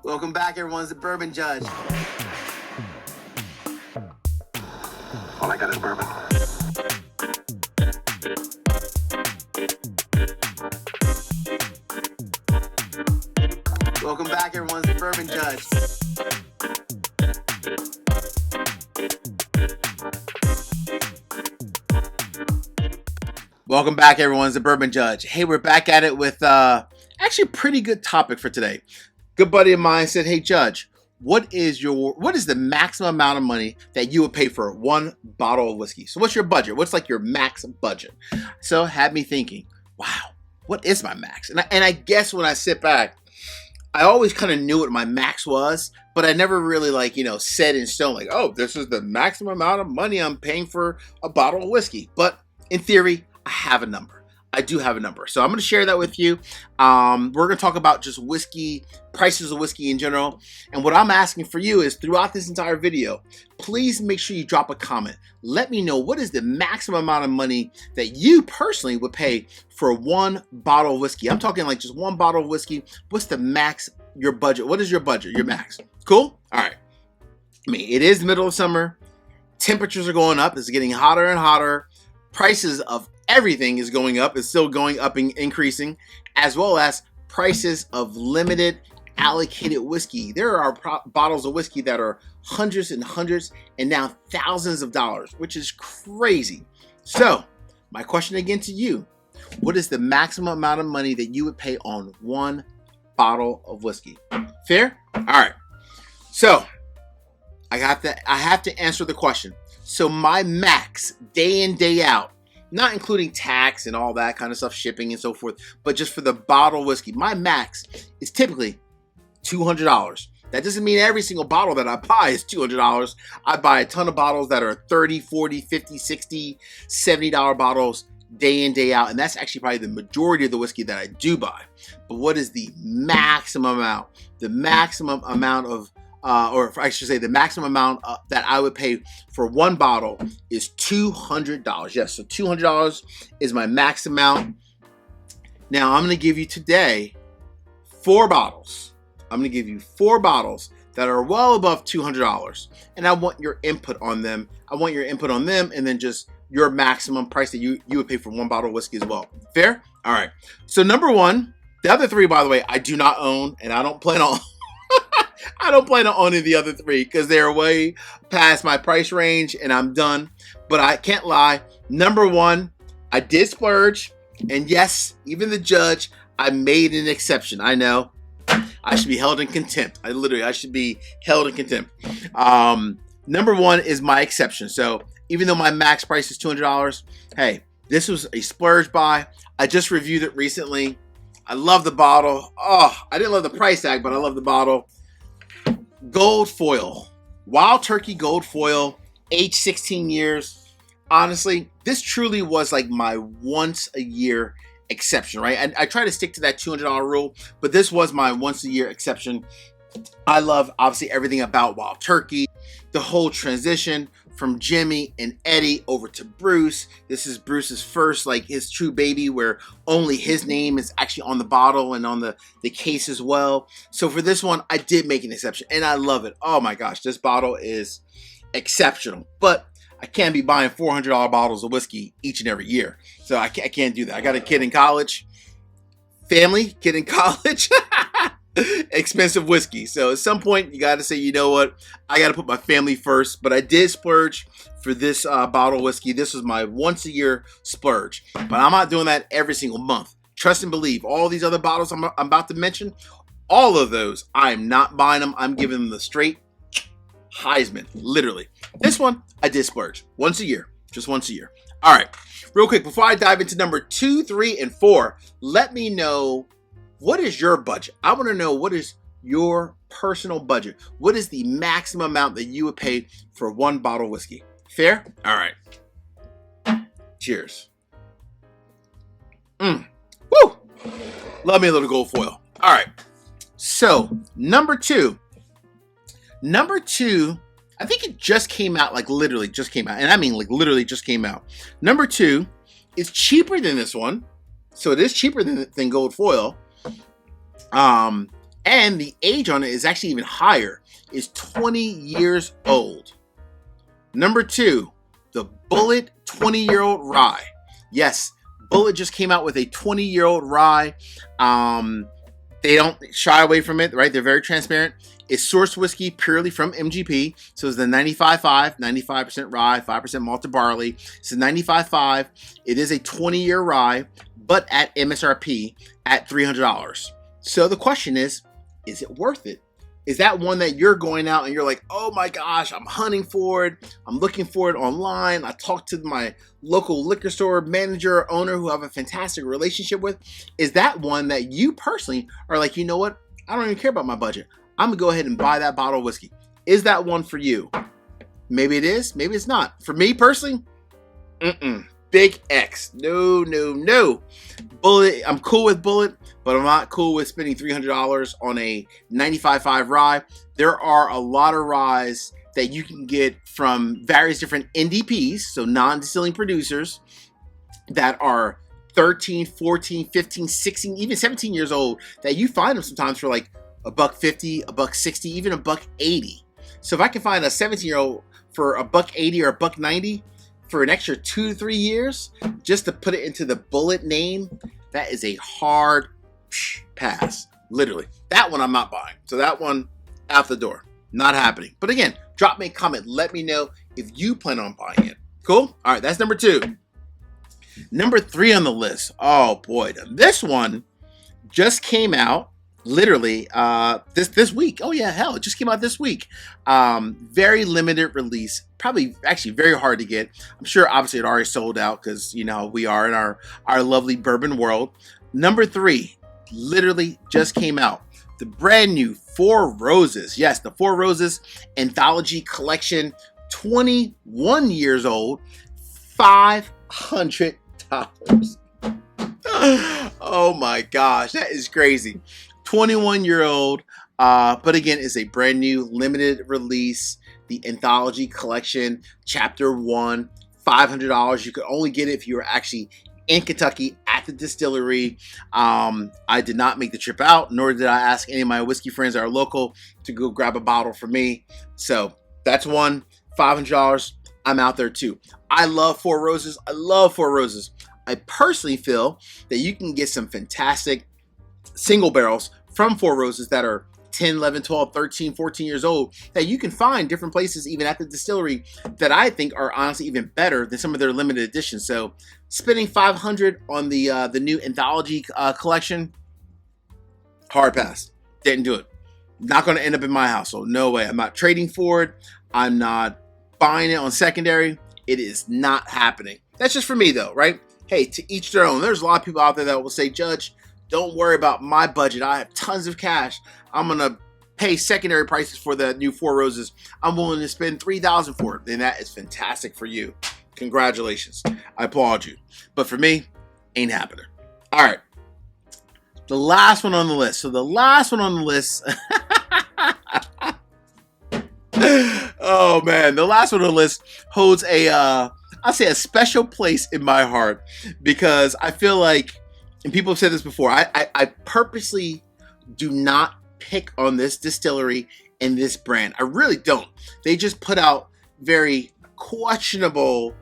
Welcome back, everyone. It's the Bourbon Judge. All I got is bourbon. Welcome back, everyone. It's the Bourbon Judge. Welcome back, everyone. It's the Bourbon Judge. Hey, we're back at it with actually a pretty good topic for today. Good buddy of mine said, "Hey, Judge, what is the maximum amount of money that you would pay for one bottle of whiskey? So what's your budget? What's like your max budget?" So it had me thinking, wow, what is my max? And I guess when I sit back, I always kind of knew what my max was, but I never really set in stone like, oh, this is the maximum amount of money I'm paying for a bottle of whiskey. But in theory, I have a number. I do have a number. So I'm going to share that with you. We're going to talk about just whiskey, prices of whiskey in general. And what I'm asking for you is throughout this entire video, please make sure you drop a comment. Let me know what is the maximum amount of money that you personally would pay for one bottle of whiskey. I'm talking like just one bottle of whiskey. What's the max, your budget? What is your budget, your max? Cool? All right. I mean, it is the middle of summer. Temperatures are going up. It's getting hotter and hotter. Prices of everything is going up. It's still going up and increasing, as well as prices of limited allocated whiskey. There are bottles of whiskey that are hundreds and hundreds and now thousands of dollars, which is crazy. So my question again to you, what is the maximum amount of money that you would pay on one bottle of whiskey? Fair? All right. So I have to answer the question. So my max day in, day out, not including tax and all that kind of stuff, shipping and so forth, but just for the bottle of whiskey, my max is typically $200. That doesn't mean every single bottle that I buy is $200. I buy a ton of bottles that are $30, $40, $50, $60, $70 bottles day in, day out. And that's actually probably the majority of the whiskey that I do buy. But what is the maximum amount? The maximum amount of or I should say the maximum amount that I would pay for one bottle is $200. Yes, so $200 is my max amount. Now I'm going to give you today 4 bottles. I'm going to give you 4 bottles that are well above $200, and I want your input on them. And then just your maximum price that you would pay for one bottle of whiskey as well. Fair? All right. So number 1, the other 3, by the way, I do not own, and I don't plan on. I don't plan on owning the other 3 because they're way past my price range and I'm done. But I can't lie. Number 1, I did splurge. And yes, even the judge, I made an exception. I know. I should be held in contempt. I should be held in contempt. Number 1 is my exception. So even though my max price is $200, hey, this was a splurge buy. I just reviewed it recently. I love the bottle. Oh, I didn't love the price tag, but I love the bottle. Gold foil, Wild Turkey gold foil, aged 16 years. Honestly, this truly was like my once a year exception, right? And I try to stick to that $200 rule, but this was my once a year exception. I love obviously everything about Wild Turkey, the whole transition from Jimmy and Eddie over to Bruce. This is Bruce's first, his true baby, where only his name is actually on the bottle and on the case as well. So for this one, I did make an exception, and I love it. Oh my gosh, this bottle is exceptional. But I can't be buying $400 bottles of whiskey each and every year. So I can't do that. I got a kid in college. Kid in college. Expensive whiskey. So at some point you got to say, you know what, I got to put my family first. But I did splurge for this bottle of whiskey. This was my once a year splurge, but I'm not doing that every single month. Trust and believe, all these other bottles I'm about to mention, all of those, I'm not buying them. I'm giving them the straight Heisman, literally. This one I did splurge once a year, just once a year. All right, real quick before I dive into number 2, 3, and 4, let me know, what is your budget? I want to know, what is your personal budget? What is the maximum amount that you would pay for one bottle of whiskey? Fair? All right. Cheers. Woo! Love me a little gold foil. All right. So, number 2. I think it just came out, literally just came out. And I mean, literally just came out. Number 2 is cheaper than this one. So it is cheaper than gold foil. And the age on it is actually even higher. It's 20 years old. Number 2, the Bulleit 20-year-old rye. Yes, Bulleit just came out with a 20-year-old rye. They don't shy away from it, right? They're very transparent. It's sourced whiskey purely from MGP. So it's the 95.5, 95% rye, 5% malted barley. It's the 95.5. It is a 20-year rye, but at MSRP at $300. So the question is it worth it? Is that one that you're going out and you're like, oh my gosh, I'm hunting for it. I'm looking for it online. I talked to my local liquor store manager, owner who I have a fantastic relationship with. Is that one that you personally are like, you know what? I don't even care about my budget. I'm going to go ahead and buy that bottle of whiskey. Is that one for you? Maybe it is. Maybe it's not. For me personally, big X. No. Bulleit, I'm cool with Bulleit, but I'm not cool with spending $300 on a 95.5 rye. There are a lot of ryes that you can get from various different NDPs, so non-distilling producers, that are 13, 14, 15, 16, even 17 years old, that you find them sometimes for like $1.50, $1.60, even $1.80. So if I can find a 17-year-old for $1.80 or $1.90 for an extra 2 to 3 years, just to put it into the Bulleit name, that is a hard pass. Literally. That one I'm not buying. So that one, out the door. Not happening. But again, drop me a comment. Let me know if you plan on buying it. Cool? All right, that's number 2. Number 3 on the list. Oh boy, this one just came out literally this week. Oh yeah, hell, it just came out this week. Very limited release, probably actually very hard to get. I'm sure obviously it already sold out because you know we are in our lovely bourbon world. Number 3 literally just came out. The brand new Four Roses. Yes, the Four Roses Anthology Collection, 21 years old, $500. Oh my gosh, that is crazy. 21-year-old, but again, it's a brand new limited release. The Anthology Collection, Chapter 1, $500. You could only get it if you were actually in Kentucky at the distillery. I did not make the trip out, nor did I ask any of my whiskey friends that are local to go grab a bottle for me. So that's one, $500. I'm out there too. I love Four Roses. I love Four Roses. I personally feel that you can get some fantastic single barrels from Four Roses that are 10, 11, 12, 13, 14 years old that you can find different places, even at the distillery, that I think are honestly even better than some of their limited editions. So spending $500 on the new Anthology collection, hard pass. Didn't do it. Not going to end up in my house. So no way. I'm not trading for it. I'm not buying it on secondary. It is not happening. That's just for me though, right? Hey, to each their own. There's a lot of people out there that will say, Judge, don't worry about my budget. I have tons of cash. I'm going to pay secondary prices for the new Four Roses. I'm willing to spend $3,000 for it. Then that is fantastic for you. Congratulations. I applaud you. But for me, ain't happening. All right. The last one on the list. So the last one on the list. Oh man, the last one on the list holds I'll say a special place in my heart, because I feel like, and people have said this before, I purposely do not pick on this distillery and this brand. I really don't. They just put out very questionable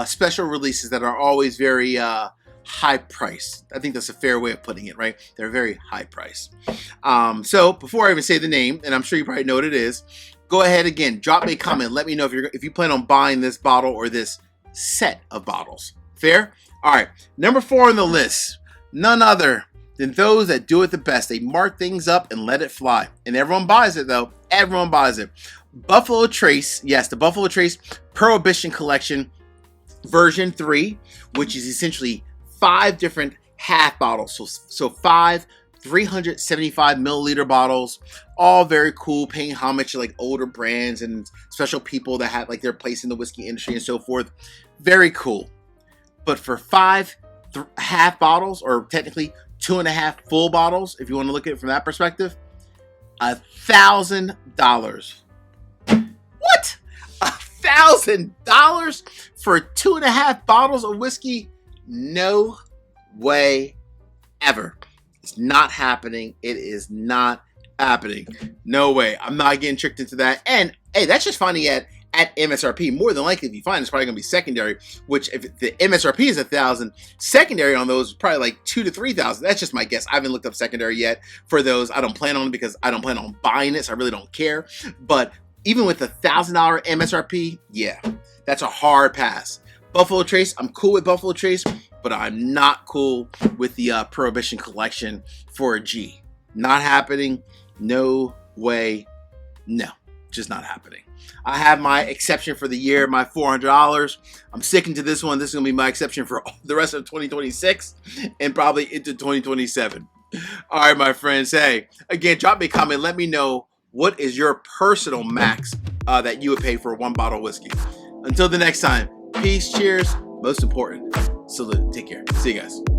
special releases that are always very high price. I think that's a fair way of putting it, right? They're very high price. So before I even say the name, and I'm sure you probably know what it is, go ahead again, drop me a comment. Let me know if you plan on buying this bottle or this set of bottles. Fair? All right. Number 4 on the list, none other than those that do it the best. They mark things up and let it fly. And everyone buys it though. Everyone buys it. Buffalo Trace. Yes, the Buffalo Trace Prohibition Collection version 3, which is essentially 5 different half bottles. So 5 375 milliliter bottles, all very cool, paying homage to like older brands and special people that had like their place in the whiskey industry and so forth. Very cool. But for 5 half bottles, or technically 2.5 full bottles, if you want to look at it from that perspective, $1,000. What? $1,000 for 2.5 bottles of whiskey? No way ever. It's not happening. It is not happening. No way. I'm not getting tricked into that. And hey, that's just finding at MSRP. More than likely, if you find it's probably gonna be secondary, which if the MSRP is 1,000, secondary on those is probably like 2,000 to 3,000. That's just my guess. I haven't looked up secondary yet for those. I don't plan on it because I don't plan on buying it, so I really don't care. But even with the $1,000 MSRP, yeah, that's a hard pass. Buffalo Trace, I'm cool with Buffalo Trace, but I'm not cool with the Prohibition Collection for a G. Not happening. No way. No, just not happening. I have my exception for the year, my $400. I'm sticking to this one. This is going to be my exception for the rest of 2026 and probably into 2027. All right, my friends. Hey, again, drop me a comment. Let me know what is your personal max that you would pay for one bottle of whiskey. Until the next time, peace, cheers, most important, salute. Take care. See you guys.